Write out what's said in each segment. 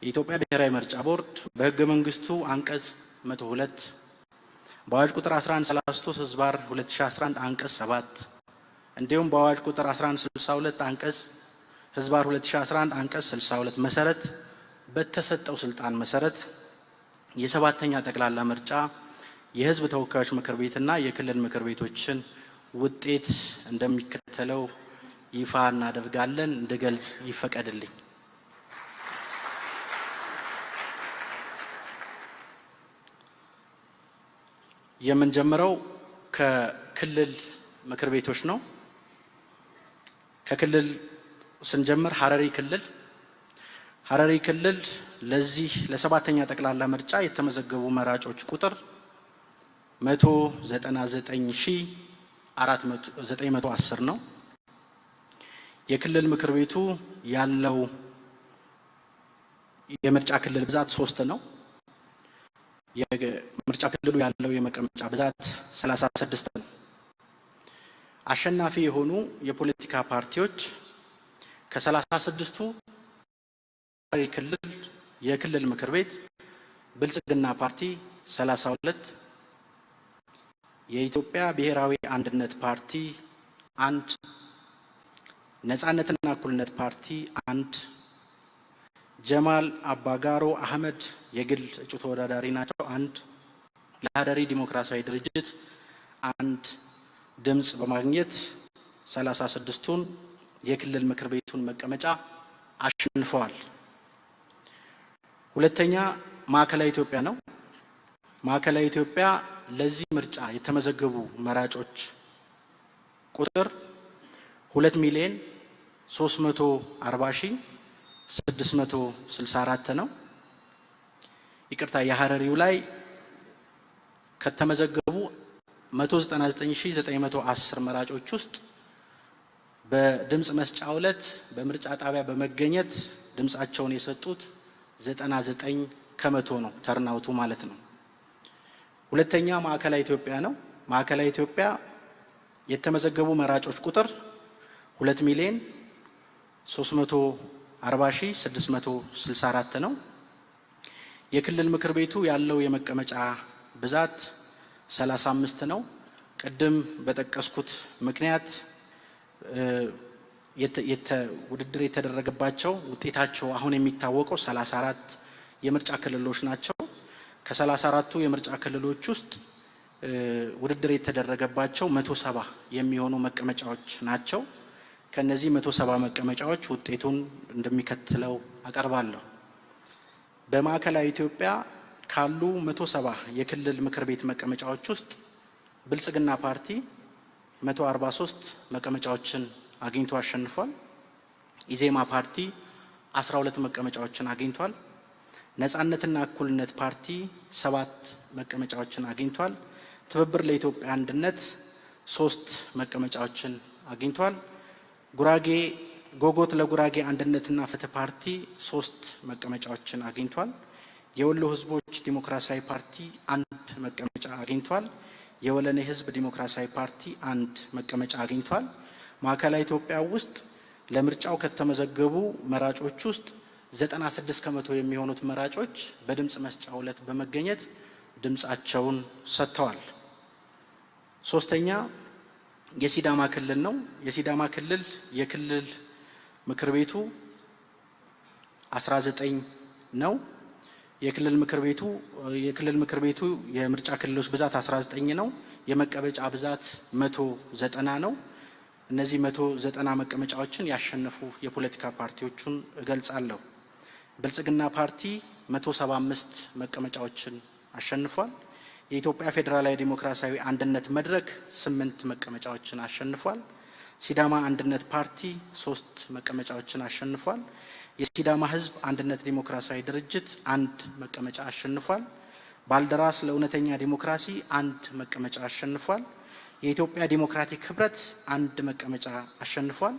የኢትዮጵያ ብሔራዊ ምርጫ ቦርድ በሕገ መንግስቱ አንቀጽ 102 በአዋጅ ቁጥር 1133/2011 አንቀጽ 7 እንዲሁም በአዋጅ ቁጥር 1162 አንቀጽ ህዝባር 2011 አንቀጽ 62 መሰረት በተሰጠው ስልጣን መሰረት የሰባተኛ ጠቅላላ ምርጫ የህዝብ ተወካዮች ምክር ቤትና የክልል ምክር ቤቶችን ውጤት እንደሚከተለው ይፋ እናደርጋለን። እንድገልጽ ይፈቀድልኝ። የምንጀምረው ከክልል ምክር ቤቶች ነው። ከክልል ስንጀምር ሐረሪ ክልል ለዚህ ለሰባተኛ ጠቅላላ ምርጫ የተመዘገቡ መራጮች ቁጥር 199410 ነው። የክልል ምክር ቤቱ ያለው የምርጫ ክልል ብዛት 3 ነው። የምርጫ ክልሉ ያለው የመቀመጫ ብዛት 36 ነው። አሸናፊ የሆኑ የፖለቲካ ፓርቲዎች ከ36ቱ ሐረሪ ክልል የክልል ምክር ቤት ብልጽግና ፓርቲ 32፣ የኢትዮጵያ ብሔራዊ አንድነት ፓርቲ 1፣ ነጻነትና እኩልነት ፓርቲ 1፣ ጀማል አባጋሮ አህመድ የግል እጩ ተወዳዳሪ ናቸው 1፣ ለሐረሪ ዲሞክራሲያዊ ድርጅት 1 ድምጽ በማግኘት 36ቱን የክልል ምክር ቤቱን መቀመጫ አሸንፈዋል። ሁለተኛ ማዕከላዊ ኢትዮጵያ ነው። ማዕከላዊ ኢትዮጵያ ለዚህ ምርጫ የተመዘገቡ መራጮች ቁጥር 2,340,664 ነው። ይቅርታ፣ የሐረሪው ላይ ከተመዘገቡ 199,910 መራጮች ውስጥ በድምጽ መስጫ ዕለት በምርጫ ጣቢያ በመገኘት ድምጻቸውን የሰጡት 99 ከመቶ ነው፣ ተርናውቱ ማለት ነው። ሁለተኛ ማዕከላዊ ኢትዮጵያ ነው። ማዕከላዊ ኢትዮጵያ የተመዘገቡ መራጮች ቁጥር 2,340,664 ነው። የክልል ምክር ቤቱ ያለው የመቀመጫ ብዛት 35 ነው። ቅድም በጠቀስኩት ምክንያት ውድድር የተደረገባቸው ውጤታቸው አሁን የሚታወቀው 34 የምርጫ ክልሎች ናቸው። ከ34ቱ የምርጫ ክልሎች ውስጥ ውድድር የተደረገባቸው 170 የሚሆኑ መቀመጫዎች ናቸው። ከነዚህ 170 መቀመጫዎች ውጤቱን እንደሚከተለው አቀርባለሁ። በማዕከላዊ ኢትዮጵያ ካሉ 170 የክልል ምክር ቤት መቀመጫዎች ውስጥ ብልጽግና ፓርቲ 143 መቀመጫዎችን አግኝቶ አሸንፏል። ኢዜማ ፓርቲ 12 መቀመጫዎችን አግኝቷል። ነጻነትና እኩልነት ፓርቲ 7 መቀመጫዎችን አግኝቷል። ትብብር ለኢትዮጵያ አንድነት 3 መቀመጫዎችን አግኝቷል። ጎጎት ለጉራጌ አንድነትና ፍትህ ፓርቲ 3 መቀመጫዎችን አግኝቷል። የወሎ ህዝቦች ዲሞክራሲያዊ ፓርቲ 1 መቀመጫ አግኝቷል። የወለኔ ህዝብ ዲሞክራሲያዊ ፓርቲ 1 መቀመጫ አግኝቷል። ማዕከላዊ ኢትዮጵያ ውስጥ ለምርጫው ከተመዘገቡ መራጮች ውስጥ 96 ከመቶ የሚሆኑት መራጮች በድምጽ መስጫ ዕለት በመገኘት ድምጻቸውን ሰጥተዋል። ሶስተኛ የሲዳማ ክልል ነው። የሲዳማ ክልል የክልል ምክር ቤቱ 19 ነው። የክልል ምክር ቤቱ የምርጫ ክልሎች ብዛት 19 ነው። የመቀመጫ ብዛት 190 ነው። እነዚህ 190 መቀመጫዎችን ያሸነፉ የፖለቲካ ፓርቲዎችን እገልጻለሁ። ብልጽግና ፓርቲ 175 መቀመጫዎችን አሸንፏል። የኢትዮጵያ ፌዴራላዊ ዲሞክራሲያዊ አንድነት መድረክ 8 መቀመጫዎችን አሸንፏል። ሲዳማ አንድነት ፓርቲ 3 መቀመጫዎችን አሸንፏል። የሲዳማ ህዝብ አንድነት ዲሞክራሲያዊ ድርጅት 1 መቀመጫ አሸንፏል። ባልደራስ ለእውነተኛ ዲሞክራሲ 1 መቀመጫ አሸንፏል። የኢትዮጵያ ዲሞክራቲክ ህብረት 1 መቀመጫ አሸንፏል።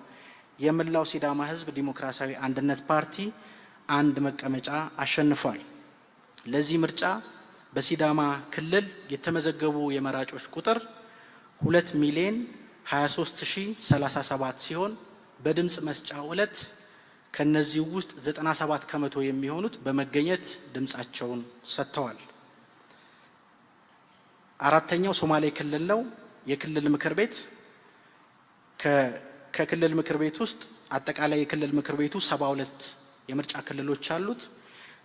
የመላው ሲዳማ ህዝብ ዲሞክራሲያዊ አንድነት ፓርቲ 1 መቀመጫ አሸንፏል። ለዚህ ምርጫ በሲዳማ ክልል የተመዘገቡ የመራጮች ቁጥር 2,023,037 ሲሆን በድምጽ መስጫ ዕለት ከነዚህ ውስጥ 97 ከመቶ የሚሆኑት በመገኘት ድምጻቸውን ሰጥተዋል። አራተኛው ሶማሌ ክልል ነው። የክልል ምክር ቤት ከክልል ምክር ቤት ውስጥ አጠቃላይ የክልል ምክር ቤቱ 72 የምርጫ ክልሎች አሉት።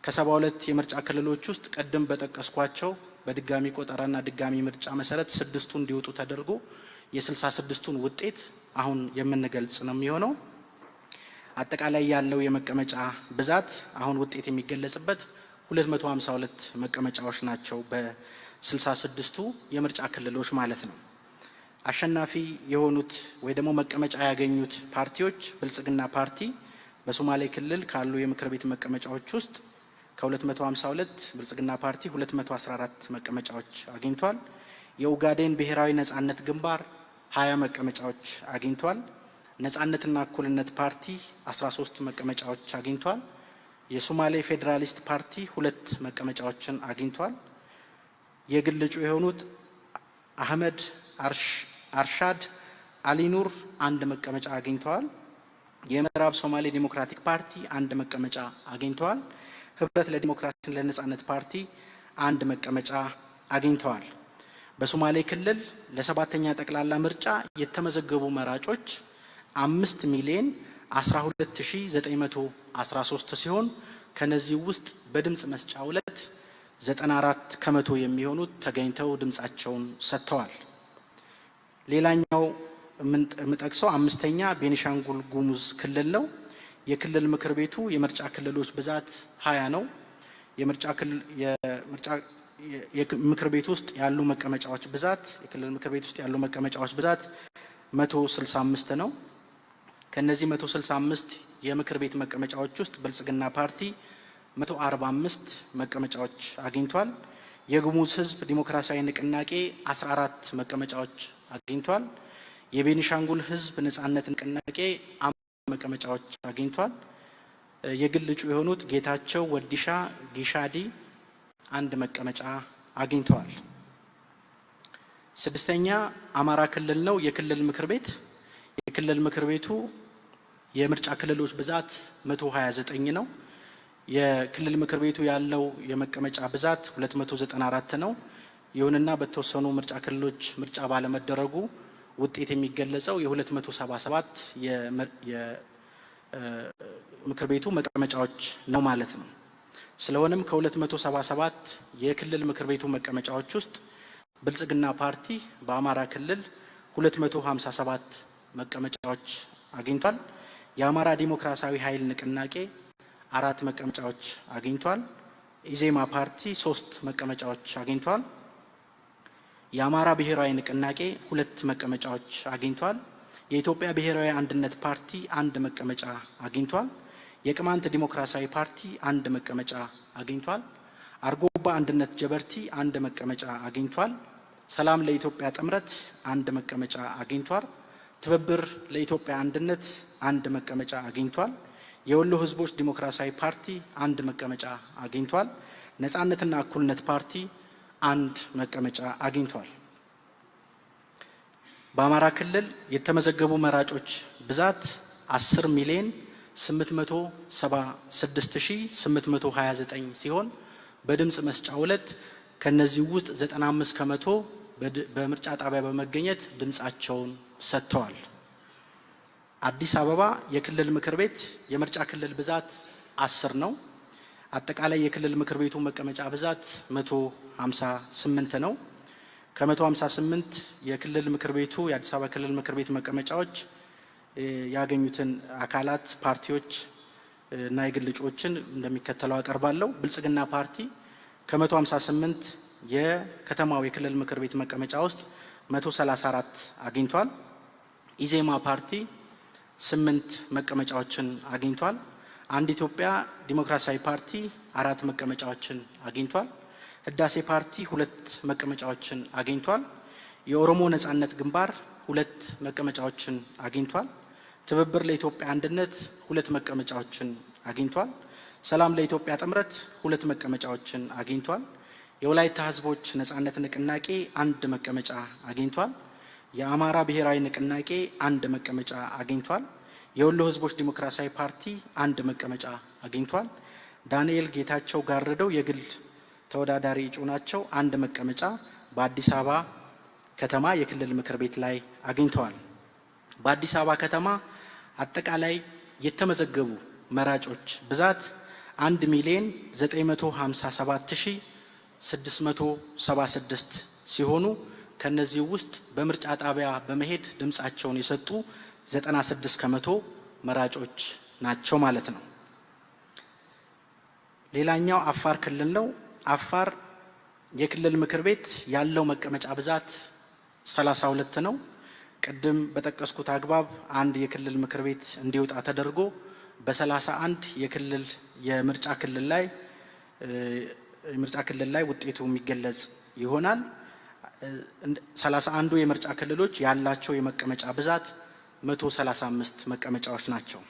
ከ72 የምርጫ ክልሎች ውስጥ ቀደም በጠቀስኳቸው በድጋሚ ቆጠራና ድጋሚ ምርጫ መሰረት 6ቱ እንዲወጡ ተደርጎ የ66ቱን ውጤት አሁን የምንገልጽ ነው የሚሆነው። አጠቃላይ ያለው የመቀመጫ ብዛት አሁን ውጤት የሚገለጽበት 252 መቀመጫዎች ናቸው በ66ቱ የምርጫ ክልሎች ማለት ነው። አሸናፊ የሆኑት ወይ ደግሞ መቀመጫ ያገኙት ፓርቲዎች ብልጽግና ፓርቲ በሶማሌ ክልል ካሉ የምክር ቤት መቀመጫዎች ውስጥ ከ252 ብልጽግና ፓርቲ 214 መቀመጫዎች አግኝቷል። የኡጋዴን ብሔራዊ ነጻነት ግንባር 20 መቀመጫዎች አግኝቷል። ነጻነትና እኩልነት ፓርቲ 13 መቀመጫዎች አግኝቷል። የሶማሌ ፌዴራሊስት ፓርቲ 2 መቀመጫዎችን አግኝቷል። የግል እጩ የሆኑት አህመድ አርሻድ አሊኑር 1 መቀመጫ አግኝተዋል። የምዕራብ ሶማሌ ዲሞክራቲክ ፓርቲ 1 መቀመጫ አግኝተዋል። ህብረት ለዲሞክራሲና ለነጻነት ፓርቲ 1 መቀመጫ አግኝተዋል። በሶማሌ ክልል ለ7ኛ ጠቅላላ ምርጫ የተመዘገቡ መራጮች 5,012,913 ሲሆን ከነዚህ ውስጥ በድምጽ መስጫ ዕለት 94 ከመቶ የሚሆኑት ተገኝተው ድምጻቸውን ሰጥተዋል። ሌላኛው የምጠቅሰው 5ኛ ቤኒሻንጉል ጉሙዝ ክልል ነው። የክልል ምክር ቤቱ የምርጫ ክልሎች ብዛት 20 ነው። ምክር ቤት ውስጥ ያሉ መቀመጫዎች ብዛት የክልል ምክር ቤት ውስጥ ያሉ መቀመጫዎች ብዛት 165 ነው። ከነዚህ 165 የምክር ቤት መቀመጫዎች ውስጥ ብልጽግና ፓርቲ 145 መቀመጫዎች አግኝቷል። የጉሙዝ ህዝብ ዲሞክራሲያዊ ንቅናቄ 14 መቀመጫዎች አግኝቷል። የቤኒሻንጉል ህዝብ ነጻነት ንቅናቄ 5 መቀመጫዎች አግኝቷል። የግል እጩ የሆኑት ጌታቸው ወዲሻ ጊሻዲ 1 መቀመጫ አግኝተዋል። 6ኛ አማራ ክልል ነው። የክልል ምክር ቤቱ የምርጫ ክልሎች ብዛት 129 ነው። የክልል ምክር ቤቱ ያለው የመቀመጫ ብዛት 294 ነው። ይሁንና በተወሰኑ ምርጫ ክልሎች ምርጫ ባለመደረጉ ውጤት የሚገለጸው የ277 የምክር ቤቱ መቀመጫዎች ነው ማለት ነው። ስለሆነም ከ277 የክልል ምክር ቤቱ መቀመጫዎች ውስጥ ብልጽግና ፓርቲ በአማራ ክልል 257 መቀመጫዎች አግኝቷል። የአማራ ዲሞክራሲያዊ ኃይል ንቅናቄ 4 መቀመጫዎች አግኝቷል። ኢዜማ ፓርቲ 3 መቀመጫዎች አግኝቷል። የአማራ ብሔራዊ ንቅናቄ 2 መቀመጫዎች አግኝቷል። የኢትዮጵያ ብሔራዊ አንድነት ፓርቲ 1 መቀመጫ አግኝቷል። የቅማንት ዲሞክራሲያዊ ፓርቲ 1 መቀመጫ አግኝቷል። አርጎባ አንድነት ጀበርቲ 1 መቀመጫ አግኝቷል። ሰላም ለኢትዮጵያ ጥምረት 1 መቀመጫ አግኝቷል። ትብብር ለኢትዮጵያ አንድነት 1 መቀመጫ አግኝቷል። የወሎ ህዝቦች ዲሞክራሲያዊ ፓርቲ 1 መቀመጫ አግኝቷል። ነጻነትና እኩልነት ፓርቲ 1 መቀመጫ አግኝቷል። በአማራ ክልል የተመዘገቡ መራጮች ብዛት 10,876,829 ሲሆን በድምጽ መስጫ ዕለት ከነዚህ ውስጥ 95 ከመቶ በምርጫ ጣቢያ በመገኘት ድምጻቸውን ሰጥተዋል። አዲስ አበባ የክልል ምክር ቤት የምርጫ ክልል ብዛት 10 ነው። አጠቃላይ የክልል ምክር ቤቱ መቀመጫ ብዛት 158 ነው። ከ158 የክልል ምክር ቤቱ የአዲስ አበባ ክልል ምክር ቤት መቀመጫዎች ያገኙትን አካላት ፓርቲዎች እና የግል እጩዎችን እንደሚከተለው አቀርባለሁ። ብልጽግና ፓርቲ ከ158 የከተማው የክልል ምክር ቤት መቀመጫ ውስጥ 134 አግኝቷል። ኢዜማ ፓርቲ 8 መቀመጫዎችን አግኝቷል። አንድ ኢትዮጵያ ዲሞክራሲያዊ ፓርቲ 4 መቀመጫዎችን አግኝቷል። ህዳሴ ፓርቲ 2 መቀመጫዎችን አግኝቷል። የኦሮሞ ነጻነት ግንባር 2 መቀመጫዎችን አግኝቷል። ትብብር ለኢትዮጵያ አንድነት 2 መቀመጫዎችን አግኝቷል። ሰላም ለኢትዮጵያ ጥምረት 2 መቀመጫዎችን አግኝቷል። የወላይታ ህዝቦች ነጻነት ንቅናቄ 1 መቀመጫ አግኝቷል። የአማራ ብሔራዊ ንቅናቄ 1 መቀመጫ አግኝቷል። የወሎ ህዝቦች ዲሞክራሲያዊ ፓርቲ አንድ መቀመጫ አግኝቷል። ዳንኤል ጌታቸው ጋርደው የግል ተወዳዳሪ እጩ ናቸው። አንድ መቀመጫ በአዲስ አበባ ከተማ የክልል ምክር ቤት ላይ አግኝተዋል። በአዲስ አበባ ከተማ አጠቃላይ የተመዘገቡ መራጮች ብዛት 1,957,676 ሲሆኑ ከነዚህ ውስጥ በምርጫ ጣቢያ በመሄድ ድምጻቸውን የሰጡ 96% መራጮች ናቸው ማለት ነው። ሌላኛው አፋር ክልል ነው። አፋር የክልል ምክር ቤት ያለው መቀመጫ ብዛት 32 ነው። ቅድም በጠቀስኩት አግባብ አንድ የክልል ምክር ቤት እንዲወጣ ተደርጎ በ31 የክልል የምርጫ ክልል ላይ ውጤቱ የሚገለጽ ይሆናል። 31ዱ የምርጫ ክልሎች ያላቸው የመቀመጫ ብዛት 135 መቀመጫዎች ናቸው።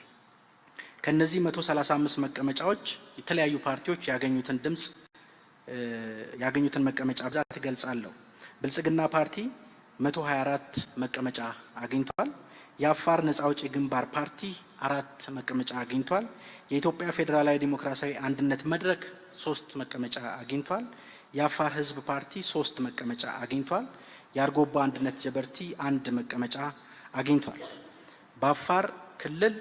ከነዚህ 135 መቀመጫዎች የተለያዩ ፓርቲዎች ያገኙትን መቀመጫ ብዛት ይገልጻለሁ። ብልጽግና ፓርቲ 124 መቀመጫ አግኝቷል። የአፋር ነጻ አውጪ ግንባር ፓርቲ 4 መቀመጫ አግኝቷል። የኢትዮጵያ ፌዴራላዊ ዲሞክራሲያዊ አንድነት መድረክ 3 መቀመጫ አግኝቷል። የአፋር ህዝብ ፓርቲ 3 መቀመጫ አግኝቷል። የአርጎባ አንድነት ጀበርቲ 1 መቀመጫ አግኝቷል። በአፋር ክልል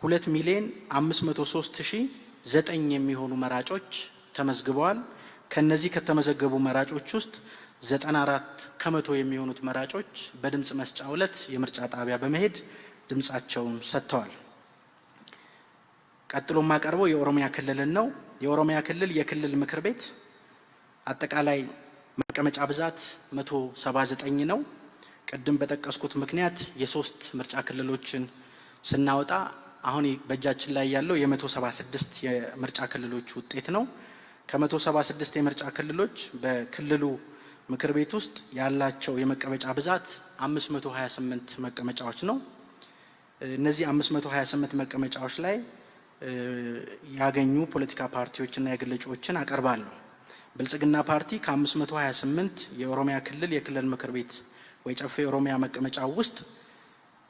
2,503,009 የሚሆኑ መራጮች ተመዝግበዋል። ከነዚህ ከተመዘገቡ መራጮች ውስጥ 94% የሚሆኑት መራጮች በድምጽ መስጫ ዕለት የምርጫ ጣቢያ በመሄድ ድምጻቸውን ሰጥተዋል። ቀጥሎ ማቀርበው የኦሮሚያ ክልልን ነው። የኦሮሚያ ክልል የክልል ምክር ቤት አጠቃላይ መቀመጫ ብዛት 179 ነው። ቅድም በጠቀስኩት ምክንያት የ3 ምርጫ ክልሎችን ስናወጣ አሁን በእጃችን ላይ ያለው የ176 የምርጫ ክልሎች ውጤት ነው። ከ176 የምርጫ ክልሎች በክልሉ ምክር ቤት ውስጥ ያላቸው የመቀመጫ ብዛት 528 መቀመጫዎች ነው። እነዚህ 528 መቀመጫዎች ላይ ያገኙ ፖለቲካ ፓርቲዎችና የግል እጩዎችን አቀርባለሁ። ብልጽግና ፓርቲ ከ528 የኦሮሚያ ክልል የክልል ምክር ቤት ወይ ጨፌ ኦሮሚያ መቀመጫ ውስጥ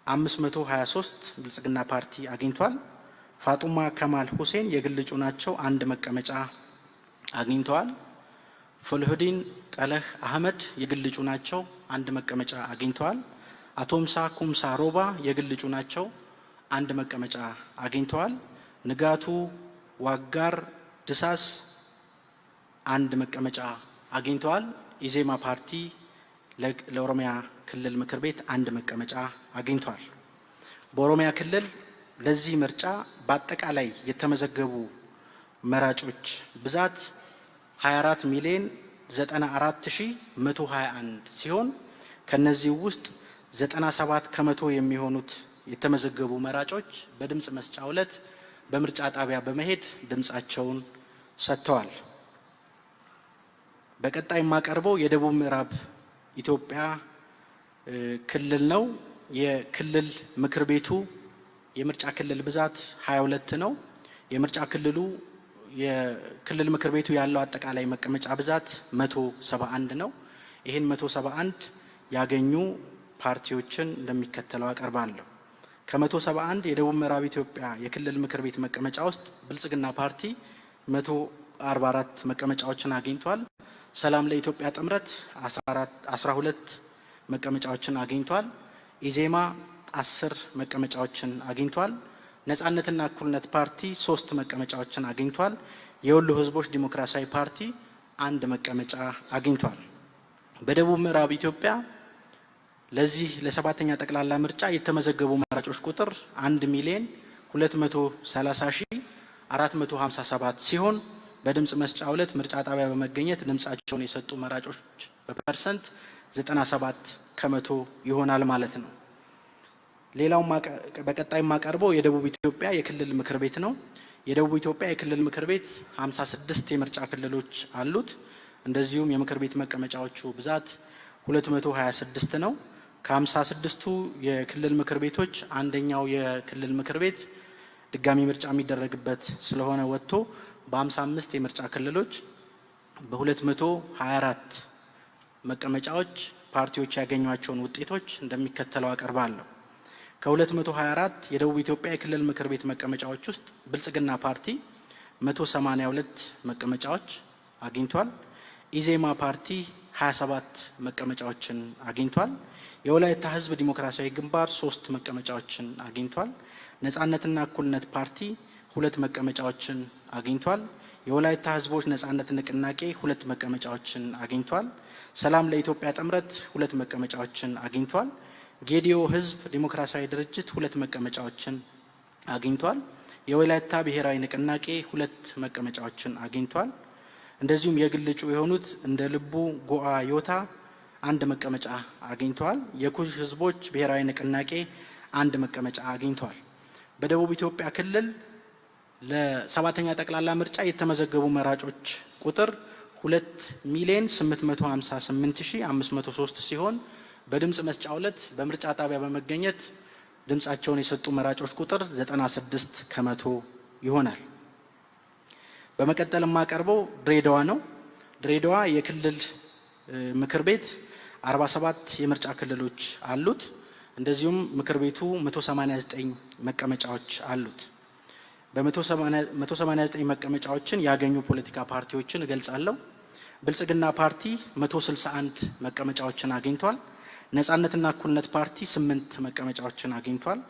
523 ብልጽግና ፓርቲ አግኝቷል። ፋጡማ ከማል ሁሴን የግል እጩ ናቸው፣ 1 መቀመጫ አግኝተዋል። ፉልሁዲን ቀለህ አህመድ የግል እጩ ናቸው፣ 1 መቀመጫ አግኝተዋል። አቶምሳ ኩምሳ ሮባ የግል እጩ ናቸው፣ 1 መቀመጫ አግኝተዋል። ንጋቱ ዋጋር ድሳስ 1 መቀመጫ አግኝተዋል። ኢዜማ ፓርቲ ለኦሮሚያ ክልል ምክር ቤት 1 መቀመጫ አግኝቷል። በኦሮሚያ ክልል ለዚህ ምርጫ በአጠቃላይ የተመዘገቡ መራጮች ብዛት 24,094,121 ሲሆን ከነዚህ ውስጥ 97% የሚሆኑት የተመዘገቡ መራጮች በድምጽ መስጫ ዕለት በምርጫ ጣቢያ በመሄድ ድምጻቸውን ሰጥተዋል። በቀጣይ የማቀርበው የደቡብ ምዕራብ ኢትዮጵያ ክልል ነው። የክልል ምክር ቤቱ የምርጫ ክልል ብዛት 22 ነው። የክልል ምክር ቤቱ ያለው አጠቃላይ መቀመጫ ብዛት 171 ነው። ይህን 171 ያገኙ ፓርቲዎችን እንደሚከተለው አቀርባለሁ። ከ171 የደቡብ ምዕራብ ኢትዮጵያ የክልል ምክር ቤት መቀመጫ ውስጥ ብልጽግና ፓርቲ 144 መቀመጫዎችን አግኝቷል። ሰላም ለኢትዮጵያ ጥምረት 12 መቀመጫዎችን አግኝቷል። ኢዜማ 10 መቀመጫዎችን አግኝቷል። ነጻነትና እኩልነት ፓርቲ 3 መቀመጫዎችን አግኝቷል። የወሎ ህዝቦች ዲሞክራሲያዊ ፓርቲ 1 መቀመጫ አግኝቷል። በደቡብ ምዕራብ ኢትዮጵያ ለዚህ ለ7ኛ ጠቅላላ ምርጫ የተመዘገቡ መራጮች ቁጥር 1,230,457 ሲሆን በድምጽ መስጫ ዕለት ምርጫ ጣቢያ በመገኘት ድምጻቸውን የሰጡ መራጮች በፐርሰንት 97% ይሆናል ማለት ነው። ሌላው በቀጣይ ማቀርበው የደቡብ ኢትዮጵያ የክልል ምክር ቤት ነው። የደቡብ ኢትዮጵያ የክልል ምክር ቤት 56 የምርጫ ክልሎች አሉት። እንደዚሁም የምክር ቤት መቀመጫዎቹ ብዛት 226 ነው። ከ56ቱ የክልል ምክር ቤቶች አንደኛው የክልል ምክር ቤት ድጋሚ ምርጫ የሚደረግበት ስለሆነ ወጥቶ በ55 የምርጫ ክልሎች በ224 መቀመጫዎች ፓርቲዎች ያገኟቸውን ውጤቶች እንደሚከተለው አቀርባለሁ። ከ224 የደቡብ ኢትዮጵያ የክልል ምክር ቤት መቀመጫዎች ውስጥ ብልጽግና ፓርቲ 182 መቀመጫዎች አግኝቷል። ኢዜማ ፓርቲ 27 መቀመጫዎችን አግኝቷል። የወላይታ ህዝብ ዲሞክራሲያዊ ግንባር 3 መቀመጫዎችን አግኝቷል። ነጻነትና እኩልነት ፓርቲ 2 መቀመጫዎችን አግኝቷል። የወላይታ ህዝቦች ነጻነት ንቅናቄ 2 መቀመጫዎችን አግኝቷል። ሰላም ለኢትዮጵያ ጥምረት 2 መቀመጫዎችን አግኝቷል። ጌዲዮ ህዝብ ዲሞክራሲያዊ ድርጅት 2 መቀመጫዎችን አግኝቷል። የወላይታ ብሔራዊ ንቅናቄ 2 መቀመጫዎችን አግኝቷል። እንደዚሁም የግል እጩ የሆኑት እንደ ልቡ ጎአ ዮታ 1 መቀመጫ አግኝተዋል። የኩሽ ህዝቦች ብሔራዊ ንቅናቄ 1 መቀመጫ አግኝተዋል። በደቡብ ኢትዮጵያ ክልል ለ7ኛ ጠቅላላ ምርጫ የተመዘገቡ መራጮች ቁጥር 2,858,503 ሲሆን በድምጽ መስጫ ዕለት በምርጫ ጣቢያ በመገኘት ድምጻቸውን የሰጡ መራጮች ቁጥር 96 ከመቶ ይሆናል። በመቀጠል የማቀርበው ድሬዳዋ ነው። ድሬዳዋ የክልል ምክር ቤት 47 የምርጫ ክልሎች አሉት። እንደዚሁም ምክር ቤቱ 189 መቀመጫዎች አሉት። በ189 መቀመጫዎችን ያገኙ ፖለቲካ ፓርቲዎችን እገልጻለሁ። ብልጽግና ፓርቲ 161 መቀመጫዎችን አግኝቷል። ነጻነትና እኩልነት ፓርቲ 8 መቀመጫዎችን አግኝቷል።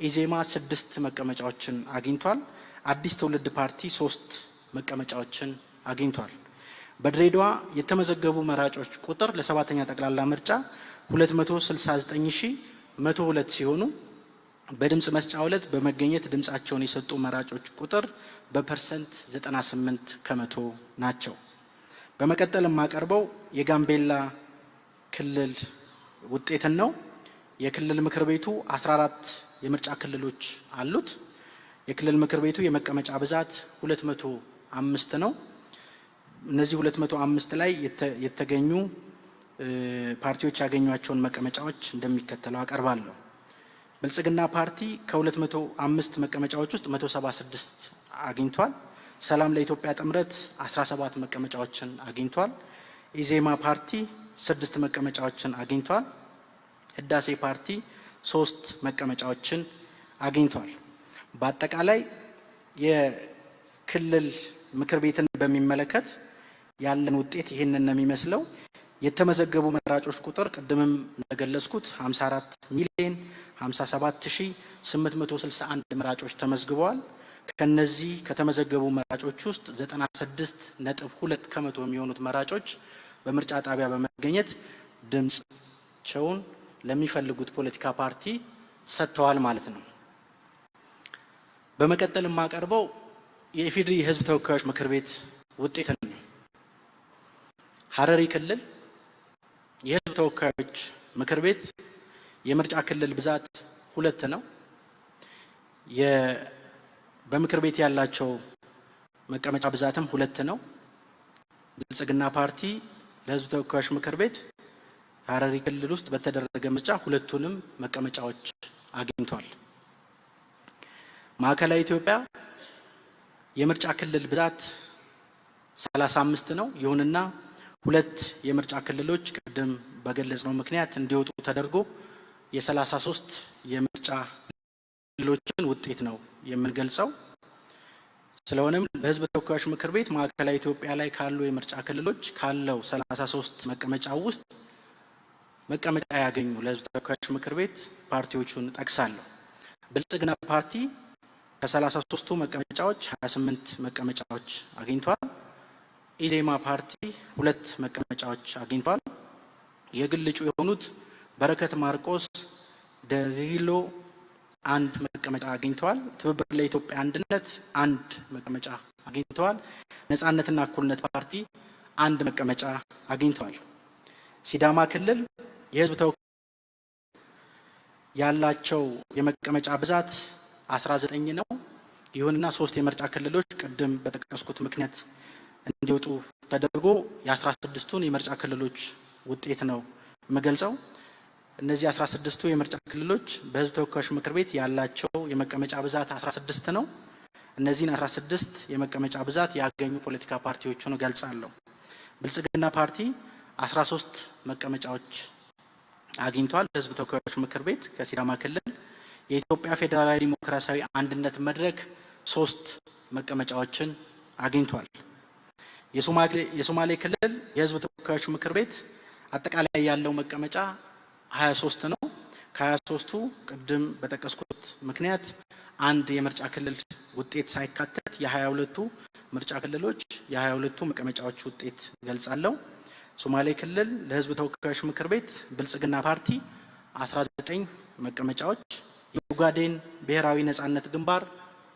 ኢዜማ 6 መቀመጫዎችን አግኝቷል። አዲስ ትውልድ ፓርቲ 3 መቀመጫዎችን አግኝቷል። በድሬዳዋ የተመዘገቡ መራጮች ቁጥር ለ7ኛ ጠቅላላ ምርጫ 269,102 ሲሆኑ በድምጽ መስጫ ዕለት በመገኘት ድምጻቸውን የሰጡ መራጮች ቁጥር በፐርሰንት 98 ከመቶ ናቸው። በመቀጠል የማቀርበው የጋምቤላ ክልል ውጤትን ነው። የክልል ምክር ቤቱ 14 የምርጫ ክልሎች አሉት። የክልል ምክር ቤቱ የመቀመጫ ብዛት 205 ነው። እነዚህ 205 ላይ የተገኙ ፓርቲዎች ያገኟቸውን መቀመጫዎች እንደሚከተለው አቀርባለሁ። ብልጽግና ፓርቲ ከ205 መቀመጫዎች ውስጥ 176 አግኝቷል። ሰላም ለኢትዮጵያ ጥምረት 17 መቀመጫዎችን አግኝቷል። ኢዜማ ፓርቲ 6 መቀመጫዎችን አግኝቷል። ህዳሴ ፓርቲ 3 መቀመጫዎችን አግኝቷል። በአጠቃላይ የክልል ምክር ቤትን በሚመለከት ያለን ውጤት ይህንን ነው የሚመስለው። የተመዘገቡ መራጮች ቁጥር ቅድምም እንደገለጽኩት 54,057,861 መራጮች ተመዝግበዋል። ከነዚህ ከተመዘገቡ መራጮች ውስጥ 96.2 ከመቶ የሚሆኑት መራጮች በምርጫ ጣቢያ በመገኘት ድምጽቸውን ለሚፈልጉት ፖለቲካ ፓርቲ ሰጥተዋል ማለት ነው። በመቀጠል የማቀርበው የኢፌዴሪ የህዝብ ተወካዮች ምክር ቤት ውጤትን ነው። ሐረሪ ክልል የህዝብ ተወካዮች ምክር ቤት የምርጫ ክልል ብዛት 2 ነው። በምክር ቤት ያላቸው መቀመጫ ብዛትም 2 ነው። ብልጽግና ፓርቲ ለህዝብ ተወካዮች ምክር ቤት ሐረሪ ክልል ውስጥ በተደረገ ምርጫ 2ቱንም መቀመጫዎች አግኝቷል። ማዕከላዊ ኢትዮጵያ የምርጫ ክልል ብዛት 35 ነው። ይሁንና 2 የምርጫ ክልሎች ቅድም በገለጽነው ምክንያት እንዲወጡ ተደርጎ የ33 የምርጫ ክልሎችን ውጤት ነው የምንገልጸው። ስለሆነም ለህዝብ ተወካዮች ምክር ቤት ማዕከላዊ ኢትዮጵያ ላይ ካሉ የምርጫ ክልሎች ካለው 33 መቀመጫ ውስጥ መቀመጫ ያገኙ ለህዝብ ተወካዮች ምክር ቤት ፓርቲዎቹን ጠቅሳለሁ። ብልጽግና ፓርቲ ከ33ቱ መቀመጫዎች 28 መቀመጫዎች አግኝቷል። ኢዜማ ፓርቲ 2 መቀመጫዎች አግኝቷል። የግል እጩ የሆኑት በረከት ማርቆስ ደሪሎ 1 መቀመጫ አግኝተዋል። ትብብር ለኢትዮጵያ አንድነት 1 መቀመጫ አግኝተዋል። ነጻነትና እኩልነት ፓርቲ 1 መቀመጫ አግኝተዋል። ሲዳማ ክልል የህዝብ ተወካዮች ያላቸው የመቀመጫ ብዛት 19 ነው። ይሁንና 3 የምርጫ ክልሎች ቅድም በጠቀስኩት ምክንያት እንዲወጡ ተደርጎ የ16ቱን የምርጫ ክልሎች ውጤት ነው የምገልጸው። እነዚህ 16ቱ የምርጫ ክልሎች በህዝብ ተወካዮች ምክር ቤት ያላቸው የመቀመጫ ብዛት 16 ነው። እነዚህን 16 የመቀመጫ ብዛት ያገኙ ፖለቲካ ፓርቲዎችን እገልጻለሁ። ብልጽግና ፓርቲ 13 መቀመጫዎች አግኝቷል ህዝብ ተወካዮች ምክር ቤት ከሲዳማ ክልል። የኢትዮጵያ ፌዴራላዊ ዲሞክራሲያዊ አንድነት መድረክ 3 መቀመጫዎችን አግኝቷል። የሶማሌ ክልል የህዝብ ተወካዮች ምክር ቤት አጠቃላይ ያለው መቀመጫ 23 ነው። ከ23ቱ ቅድም በጠቀስኩት ምክንያት አንድ የምርጫ ክልል ውጤት ሳይካተት የ22ቱ ምርጫ ክልሎች የ22ቱ መቀመጫዎች ውጤት ገልጻለሁ። ሶማሌ ክልል ለህዝብ ተወካዮች ምክር ቤት ብልጽግና ፓርቲ 19 መቀመጫዎች፣ የኡጋዴን ብሔራዊ ነጻነት ግንባር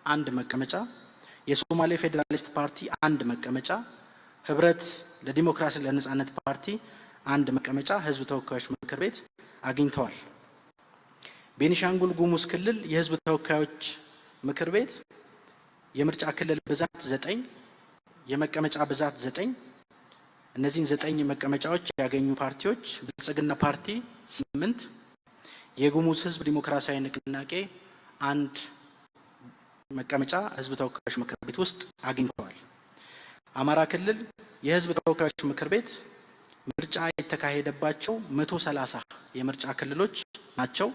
1 መቀመጫ፣ የሶማሌ ፌዴራሊስት ፓርቲ 1 መቀመጫ፣ ህብረት ለዲሞክራሲ ለነጻነት ፓርቲ 1 መቀመጫ ህዝብ ተወካዮች ምክር ቤት አግኝተዋል። ቤኒሻንጉል ጉሙዝ ክልል የህዝብ ተወካዮች ምክር ቤት የምርጫ ክልል ብዛት 9 የመቀመጫ ብዛት 9 እነዚህን 9 መቀመጫዎች ያገኙ ፓርቲዎች ብልጽግና ፓርቲ 8 የጉሙዝ ህዝብ ዲሞክራሲያዊ ንቅናቄ 1 መቀመጫ ህዝብ ተወካዮች ምክር ቤት ውስጥ አግኝተዋል። አማራ ክልል የህዝብ ተወካዮች ምክር ቤት ምርጫ የተካሄደባቸው 130 የምርጫ ክልሎች ናቸው።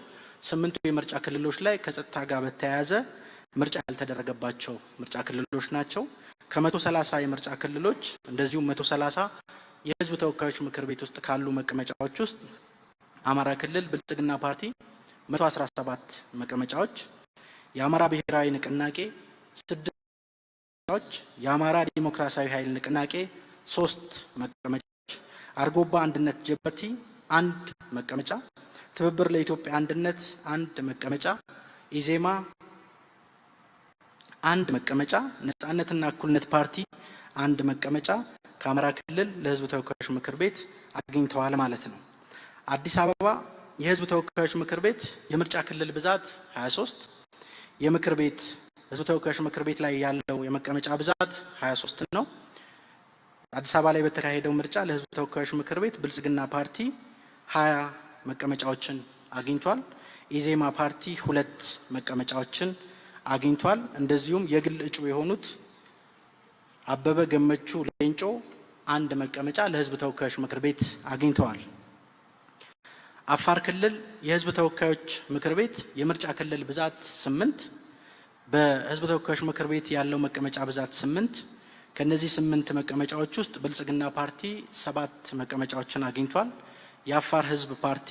8ቱ የምርጫ ክልሎች ላይ ከጸጥታ ጋር በተያያዘ ምርጫ ያልተደረገባቸው ምርጫ ክልሎች ናቸው። ከ130 የምርጫ ክልሎች እንደዚሁ 130 የህዝብ ተወካዮች ምክር ቤት ውስጥ ካሉ መቀመጫዎች ውስጥ አማራ ክልል ብልጽግና ፓርቲ 117 መቀመጫዎች፣ የአማራ ብሔራዊ ንቅናቄ 6 መቀመጫዎች፣ የአማራ ዲሞክራሲያዊ ኃይል ንቅናቄ 3 መቀመጫዎች፣ አርጎባ አንድነት ጀበርቲ 1 መቀመጫ፣ ትብብር ለኢትዮጵያ አንድነት 1 መቀመጫ፣ ኢዜማ 1 መቀመጫ፣ ነጻነትና እኩልነት ፓርቲ 1 መቀመጫ ከአማራ ክልል ለህዝብ ተወካዮች ምክር ቤት አግኝተዋል ማለት ነው። አዲስ አበባ የህዝብ ተወካዮች ምክር ቤት የምርጫ ክልል ብዛት 23 የምክር ቤት ህዝብ ተወካዮች ምክር ቤት ላይ ያለው የመቀመጫ ብዛት 23 ነው። አዲስ አበባ ላይ በተካሄደው ምርጫ ለህዝብ ተወካዮች ምክር ቤት ብልጽግና ፓርቲ 20 መቀመጫዎችን አግኝቷል። ኢዜማ ፓርቲ 2 መቀመጫዎችን አግኝቷል። እንደዚሁም የግል እጩ የሆኑት አበበ ገመቹ ሌንጮ 1 መቀመጫ ለህዝብ ተወካዮች ምክር ቤት አግኝተዋል። አፋር ክልል የህዝብ ተወካዮች ምክር ቤት የምርጫ ክልል ብዛት 8 በህዝብ ተወካዮች ምክር ቤት ያለው መቀመጫ ብዛት 8 ከነዚህ 8 መቀመጫዎች ውስጥ ብልጽግና ፓርቲ 7 መቀመጫዎችን አግኝቷል። የአፋር ህዝብ ፓርቲ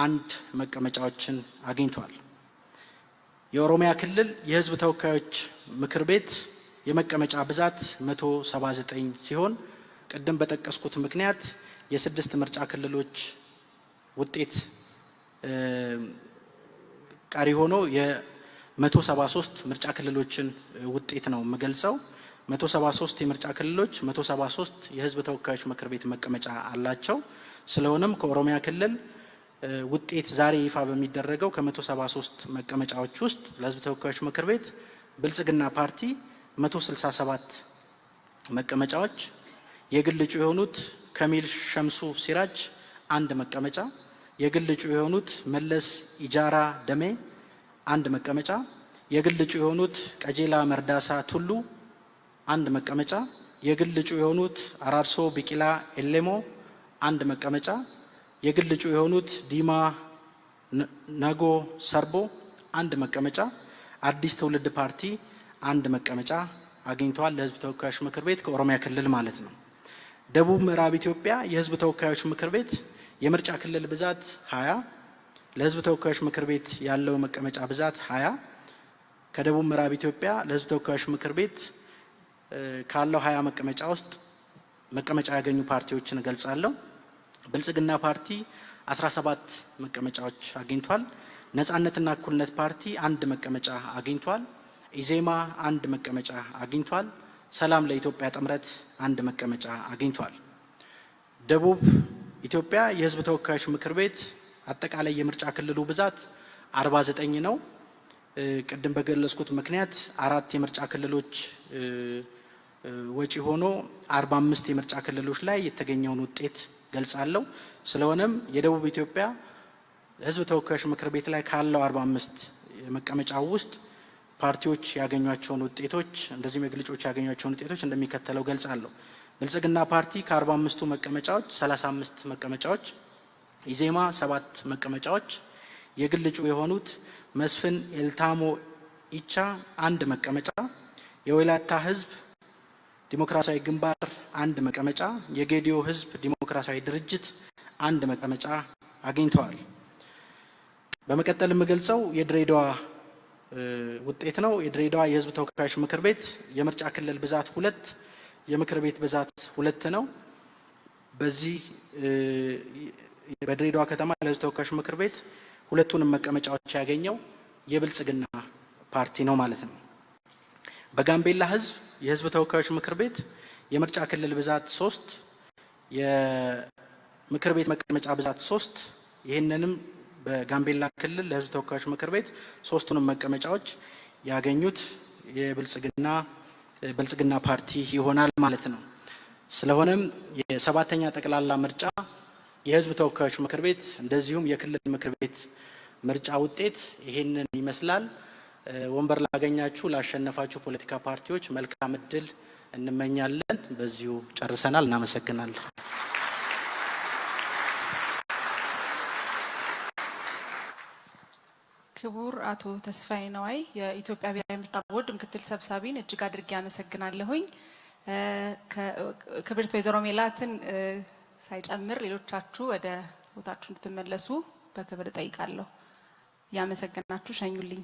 1 መቀመጫዎችን አግኝቷል። የኦሮሚያ ክልል የህዝብ ተወካዮች ምክር ቤት የመቀመጫ ብዛት 179 ሲሆን ቅድም በጠቀስኩት ምክንያት የ6 ምርጫ ክልሎች ውጤት ቀሪ ሆኖ የ173 ምርጫ ክልሎችን ውጤት ነው የምገልጸው። 173 የምርጫ ክልሎች 173 የህዝብ ተወካዮች ምክር ቤት መቀመጫ አላቸው። ስለሆነም ከኦሮሚያ ክልል ውጤት ዛሬ ይፋ በሚደረገው ከ173 መቀመጫዎች ውስጥ ለህዝብ ተወካዮች ምክር ቤት ብልጽግና ፓርቲ 167 መቀመጫዎች፣ የግል እጩ የሆኑት ከሚል ሸምሱ ሲራጅ 1 መቀመጫ፣ የግል እጩ የሆኑት መለስ ኢጃራ ደሜ 1 መቀመጫ፣ የግል እጩ የሆኑት ቀጄላ መርዳሳ ቱሉ 1 መቀመጫ፣ የግል እጩ የሆኑት አራርሶ ቢቂላ ኤሌሞ 1 መቀመጫ፣ የግል እጩ የሆኑት ዲማ ነጎ ሰርቦ 1 መቀመጫ፣ አዲስ ትውልድ ፓርቲ 1 መቀመጫ አግኝተዋል ለህዝብ ተወካዮች ምክር ቤት ከኦሮሚያ ክልል ማለት ነው። ደቡብ ምዕራብ ኢትዮጵያ የህዝብ ተወካዮች ምክር ቤት የምርጫ ክልል ብዛት 20 ለህዝብ ተወካዮች ምክር ቤት ያለው መቀመጫ ብዛት 20 ከደቡብ ምዕራብ ኢትዮጵያ ለህዝብ ተወካዮች ምክር ቤት ካለው 20 መቀመጫ ውስጥ መቀመጫ ያገኙ ፓርቲዎችን እገልጻለሁ። ብልጽግና ፓርቲ 17 መቀመጫዎች አግኝቷል። ነጻነትና እኩልነት ፓርቲ 1 መቀመጫ አግኝቷል። ኢዜማ 1 መቀመጫ አግኝቷል። ሰላም ለኢትዮጵያ ጥምረት 1 መቀመጫ አግኝቷል። ደቡብ ኢትዮጵያ የህዝብ ተወካዮች ምክር ቤት አጠቃላይ የምርጫ ክልሉ ብዛት 49 ነው። ቅድም በገለጽኩት ምክንያት 4 የምርጫ ክልሎች ወጪ ሆኖ 45 የምርጫ ክልሎች ላይ የተገኘውን ውጤት ገልጻለሁ። ስለሆነም የደቡብ ኢትዮጵያ ህዝብ ተወካዮች ምክር ቤት ላይ ካለው 45 መቀመጫው ውስጥ ፓርቲዎች ያገኟቸውን ውጤቶች እንደዚሁም የግል እጩዎች ያገኟቸውን ውጤቶች እንደሚከተለው ገልጻለሁ። ብልጽግና ፓርቲ ከ45ቱ መቀመጫዎች 35 መቀመጫዎች፣ ኢዜማ 7 መቀመጫዎች፣ የግል እጩ የሆኑት መስፍን ኤልታሞ ኢቻ አንድ መቀመጫ፣ የወላይታ ህዝብ ዲሞክራሲያዊ ግንባር አንድ መቀመጫ፣ የጌዲዮ ህዝብ ዲሞክራሲያዊ ድርጅት አንድ መቀመጫ አግኝተዋል። በመቀጠል የምገልጸው የድሬዳዋ ውጤት ነው። የድሬዳዋ የህዝብ ተወካዮች ምክር ቤት የምርጫ ክልል ብዛት 2 የምክር ቤት ብዛት 2 ነው። በዚህ በድሬዳዋ ከተማ ለህዝብ ተወካዮች ምክር ቤት ሁለቱንም መቀመጫዎች ያገኘው የብልጽግና ፓርቲ ነው ማለት ነው። በጋምቤላ ህዝብ የህዝብ ተወካዮች ምክር ቤት የምርጫ ክልል ብዛት 3 የምክር ቤት መቀመጫ ብዛት 3 ይህንንም በጋምቤላ ክልል ለህዝብ ተወካዮች ምክር ቤት 3ቱንም መቀመጫዎች ያገኙት የብልጽግና ፓርቲ ይሆናል ማለት ነው። ስለሆነም የ7ኛ ጠቅላላ ምርጫ የህዝብ ተወካዮች ምክር ቤት እንደዚሁም የክልል ምክር ቤት ምርጫ ውጤት ይሄንን ይመስላል። ወንበር ላገኛችሁ ላሸነፋችሁ ፖለቲካ ፓርቲዎች መልካም እድል እንመኛለን። በዚሁ ጨርሰናል። እናመሰግናለን። ክቡር አቶ ተስፋዬ ነዋይ የኢትዮጵያ ብሔራዊ ምርጫ ቦርድ ምክትል ሰብሳቢን እጅግ አድርጌ አመሰግናለሁኝ። ክብርት ወይዘሮ ሜላትን ሳይጨምር ሌሎቻችሁ ወደ ቦታችሁ እንድትመለሱ በክብር ጠይቃለሁ። ያመሰግናችሁ ሸኙልኝ።